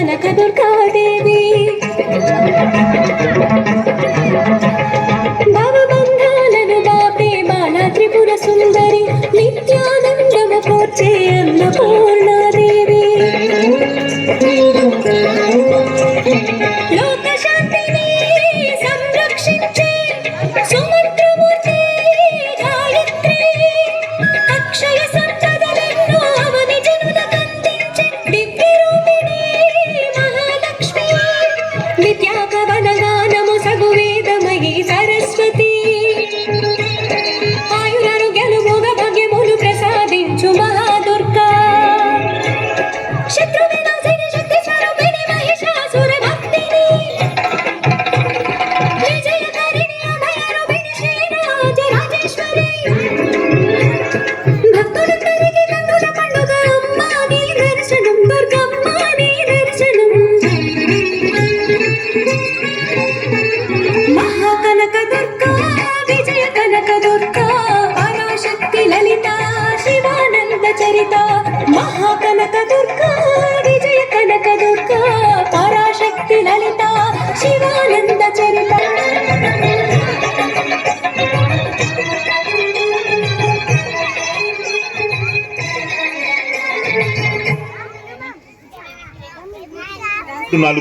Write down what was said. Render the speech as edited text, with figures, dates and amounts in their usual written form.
కనక దుర్గాదేవి భవబంధాలను బాపే బాల త్రిపుర సుందరి నిత్యానందము కోర్చే అన్నపూర్ణాదేవి లోక శాంతిని సంరక్షించే సుమంత్రమూర్తి గాయత్రి అక్షయ సంపదలెన్నో అవని జనులకందించే దివ్య రూపిణి మహాలక్ష్మి విద్యాకవన గానము సగు వేదమయీ సరస్వతి ఆయురారోగ్యాలు భోగ భాగ్యములు ప్రసాదించు మహాదుర్గా శత్రు వినాశిని శక్తి స్వరూపిణి మహిషాసుర భక్తిని విజయకారిణి అభయరూపిణి శ్రీరాజరాజేశ్వరి భక్తులందరికీ కన్నుల పండుగ అమ్మా నీ దర్శనం దుర్గమ్మ నీ దర్శనం మహాకనక దుర్గా విజయ కనక దుర్గా పరాశక్తి లలిత శివానంద చరిత మహాకనక దుర్గా విజయ కనక దుర్గా పరాశక్తి లలిత శివానంద చరిత నాలుగు